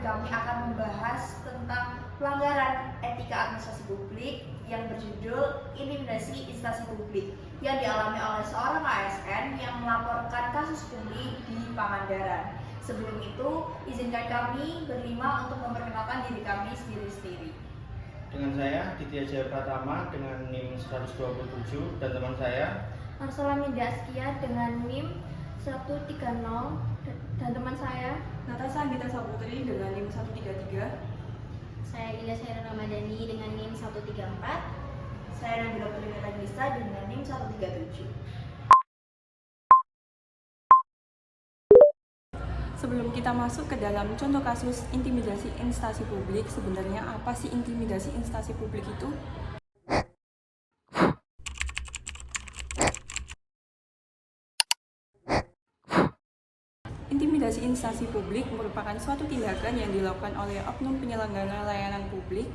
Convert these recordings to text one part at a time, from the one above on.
kami akan membahas tentang pelanggaran etika administrasi publik yang berjudul Intimidasi Instansi Publik yang dialami oleh seorang ASN yang melaporkan kasus pungli di Pangandaran. Sebelum itu, izinkan kami berlima untuk memperkenalkan diri kami sendiri-sendiri. Dengan saya, Ditya Jaya Pratama dengan NIM 127 dan teman saya Marcella Askia dengan NIM 130 dan teman saya Natasha Anggita Saputri dengan NIM 133. Saya Ila Saira Ramadhani dengan NIM 134. Saya Nabila Putri Nisa dengan NIM 137. Sebelum kita masuk ke dalam contoh kasus intimidasi instansi publik, sebenarnya apa sih intimidasi instansi publik itu? Intimidasi instansi publik merupakan suatu tindakan yang dilakukan oleh oknum penyelenggara layanan publik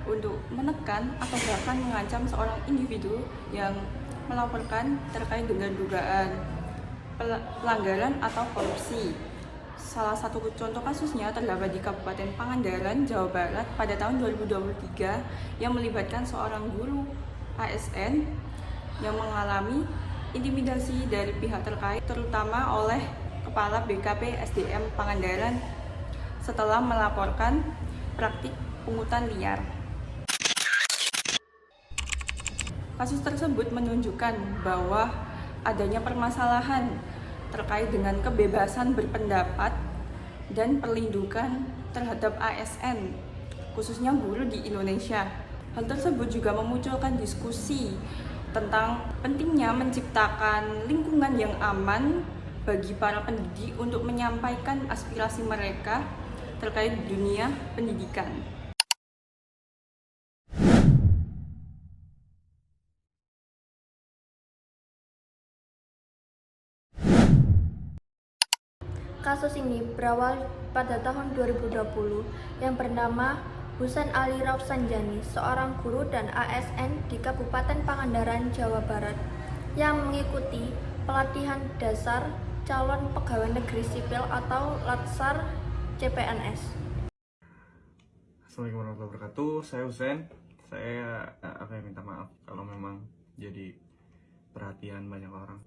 untuk menekan atau bahkan mengancam seorang individu yang melaporkan terkait dengan dugaan pelanggaran atau korupsi. Salah satu contoh kasusnya terdapat di Kabupaten Pangandaran, Jawa Barat pada tahun 2023 yang melibatkan seorang guru ASN yang mengalami intimidasi dari pihak terkait, terutama oleh Kepala BKP SDM Pangandaran setelah melaporkan praktik pungutan liar. Kasus tersebut menunjukkan bahwa adanya permasalahan terkait dengan kebebasan berpendapat dan perlindungan terhadap ASN, khususnya guru di Indonesia. Hal tersebut juga memunculkan diskusi tentang pentingnya menciptakan lingkungan yang aman bagi para pendidik untuk menyampaikan aspirasi mereka terkait dunia pendidikan. Kasus ini berawal pada tahun 2020 yang bernama Husain Ali Rausanjani, seorang guru dan ASN di Kabupaten Pangandaran, Jawa Barat, yang mengikuti pelatihan dasar calon pegawai negeri sipil atau Latsar CPNS. Assalamualaikum warahmatullahi wabarakatuh. Saya Husain. Saya minta maaf kalau memang jadi perhatian banyak orang.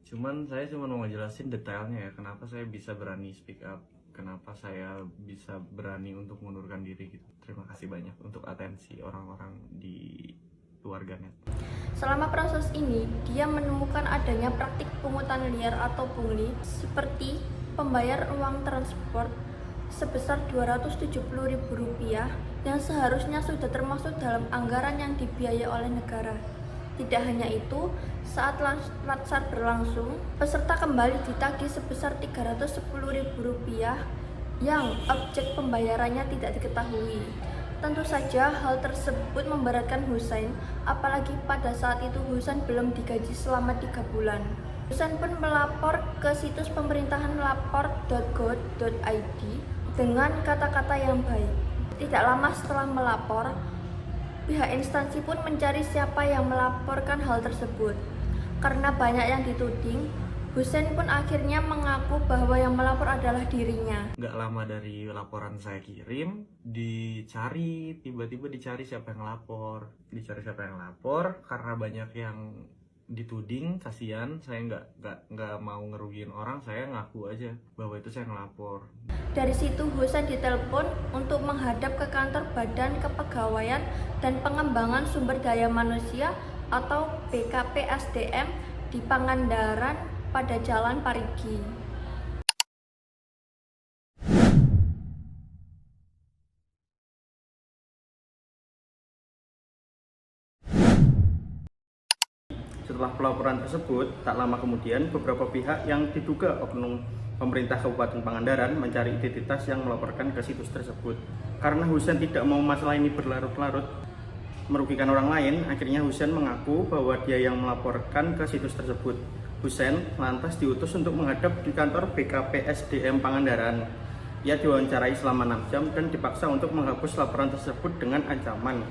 Saya cuma mau ngejelasin detailnya ya, kenapa saya bisa berani speak up, kenapa saya bisa berani untuk mengundurkan diri gitu. Terima kasih banyak untuk atensi orang-orang di keluarganya. Selama proses ini, dia menemukan adanya praktik pungutan liar atau pungli seperti pembayar uang transport sebesar Rp270.000 yang seharusnya sudah termasuk dalam anggaran yang dibiayai oleh negara. Tidak hanya itu, saat latsar berlangsung, peserta kembali ditagih sebesar Rp310.000 yang objek pembayarannya tidak diketahui. Tentu saja hal tersebut memberatkan Husain, apalagi pada saat itu Husain belum digaji selama 3 bulan. Husain pun melapor ke situs pemerintahan lapor.go.id dengan kata-kata yang baik. Tidak lama setelah melapor, pihak instansi pun mencari siapa yang melaporkan hal tersebut. Karena banyak yang dituding, Husain pun akhirnya mengaku bahwa yang melapor adalah dirinya. Nggak lama dari laporan saya kirim, tiba-tiba dicari siapa yang lapor. Karena banyak yang dituding, kasihan, saya nggak mau ngerugiin orang, saya ngaku aja bahwa itu saya ngelapor. Dari situ Husain ditelepon untuk menghadap ke kantor Badan Kepegawaian dan Pengembangan Sumber Daya Manusia atau BKP SDM di Pangandaran pada Jalan Parigi. Setelah pelaporan tersebut, tak lama kemudian beberapa pihak yang diduga oknum pemerintah Kabupaten Pangandaran mencari identitas yang melaporkan ke situs tersebut. Karena Husain tidak mau masalah ini berlarut-larut merugikan orang lain, akhirnya Husain mengaku bahwa dia yang melaporkan ke situs tersebut. Husain lantas diutus untuk menghadap di kantor BKP SDM Pangandaran. Ia diwawancarai selama 6 jam dan dipaksa untuk menghapus laporan tersebut dengan ancaman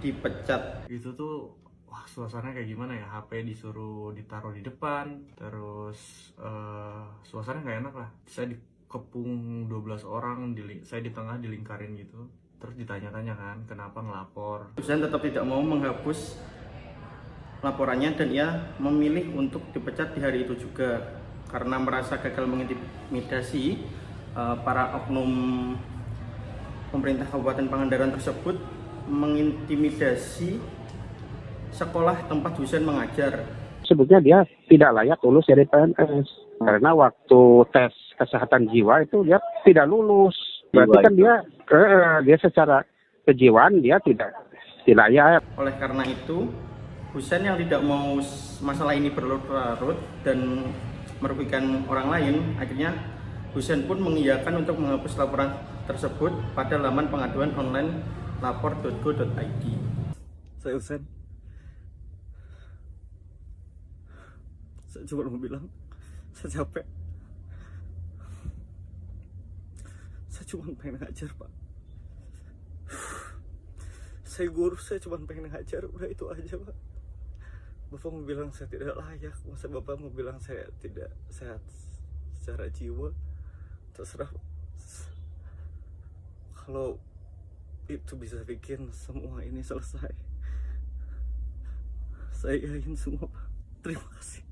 dipecat. Itu tuh suasananya kayak gimana ya, HP disuruh ditaruh di depan, terus suasananya nggak enak lah. Saya kepung 12 orang, saya di tengah dilingkarin gitu. Terus ditanya-tanya kan, kenapa ngelapor. Husain tetap tidak mau menghapus laporannya dan ia memilih untuk dipecat di hari itu juga karena merasa gagal mengintimidasi para oknum pemerintah Kabupaten Pangandaran tersebut mengintimidasi sekolah tempat Husain mengajar. Sebetulnya dia tidak layak lulus dari PNS karena waktu tes kesehatan jiwa itu dia tidak lulus. Berarti kan dia secara kejiwaan dia tidak layak. Oleh karena itu, Husain yang tidak mau masalah ini berlarut-larut dan merugikan orang lain, akhirnya Husain pun mengiyakan untuk menghapus laporan tersebut pada laman pengaduan online lapor.go.id. Saya Husain. Saya cuma mau bilang, saya capek. Saya cuma pengen ngajar, Pak. Saya guru, saya cuma pengen ngajar, udah itu aja, Pak. Bapak mau bilang saya tidak layak, masa Bapak mau bilang saya tidak sehat secara jiwa? Terserah. Kalau itu bisa bikin semua ini selesai, saya yakin semua, Pak. Terima kasih.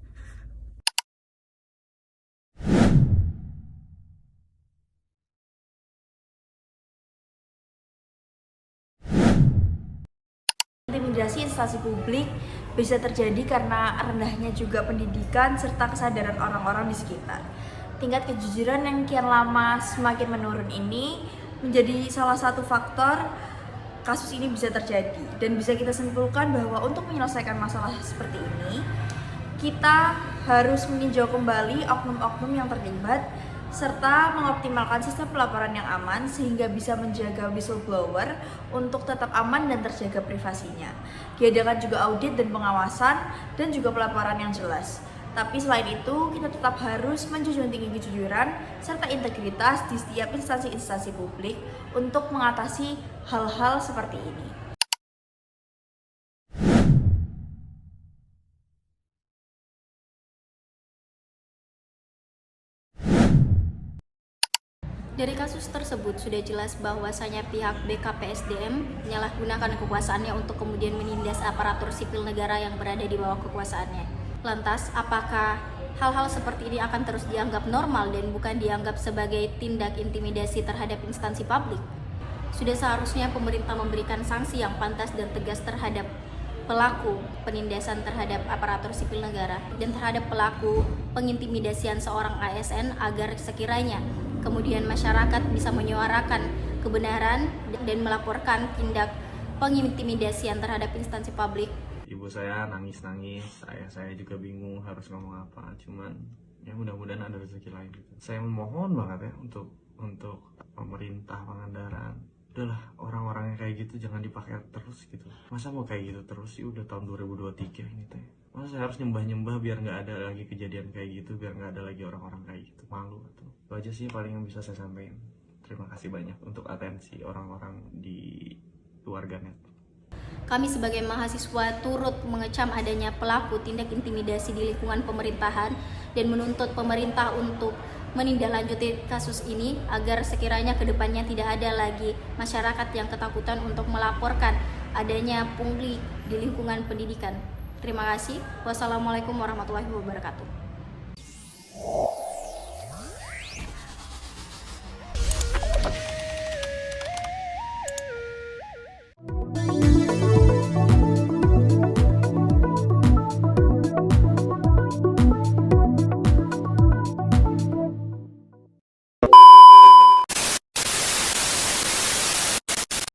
Intimidasi instansi publik bisa terjadi karena rendahnya juga pendidikan serta kesadaran orang-orang di sekitar. Tingkat kejujuran yang kian lama semakin menurun ini menjadi salah satu faktor kasus ini bisa terjadi, dan bisa kita simpulkan bahwa untuk menyelesaikan masalah seperti ini kita harus meninjau kembali oknum-oknum yang terlibat serta mengoptimalkan sistem pelaporan yang aman sehingga bisa menjaga whistleblower untuk tetap aman dan terjaga privasinya. Diadakan juga audit dan pengawasan dan juga pelaporan yang jelas. Tapi selain itu, kita tetap harus menjunjung tinggi kejujuran serta integritas di setiap instansi-instansi publik untuk mengatasi hal-hal seperti ini. Dari kasus tersebut sudah jelas bahwasanya pihak BKPSDM menyalahgunakan kekuasaannya untuk kemudian menindas aparatur sipil negara yang berada di bawah kekuasaannya. Lantas, apakah hal-hal seperti ini akan terus dianggap normal dan bukan dianggap sebagai tindak intimidasi terhadap instansi publik? Sudah seharusnya pemerintah memberikan sanksi yang pantas dan tegas terhadap pelaku penindasan terhadap aparatur sipil negara dan terhadap pelaku pengintimidasian seorang ASN agar sekiranya kemudian masyarakat bisa menyuarakan kebenaran dan melaporkan tindak pengintimidasian terhadap instansi publik. Ibu saya nangis-nangis, saya juga bingung harus ngomong apa, cuman ya mudah-mudahan ada rezeki lain gitu. Saya memohon banget ya untuk pemerintah Pangandaran, udahlah orang-orang yang kayak gitu jangan dipakai terus gitu. Masa mau kayak gitu terus sih, udah tahun 2023 ini teh. Masa saya harus nyembah-nyembah biar nggak ada lagi kejadian kayak gitu, biar nggak ada lagi orang-orang kayak gitu, malu atau itu aja sih paling yang bisa saya sampaikan. Terima kasih banyak untuk atensi orang-orang di warganet. Kami sebagai mahasiswa turut mengecam adanya pelaku tindak intimidasi di lingkungan pemerintahan dan menuntut pemerintah untuk menindaklanjuti kasus ini agar sekiranya kedepannya tidak ada lagi masyarakat yang ketakutan untuk melaporkan adanya pungli di lingkungan pendidikan. Terima kasih. Wassalamualaikum warahmatullahi wabarakatuh.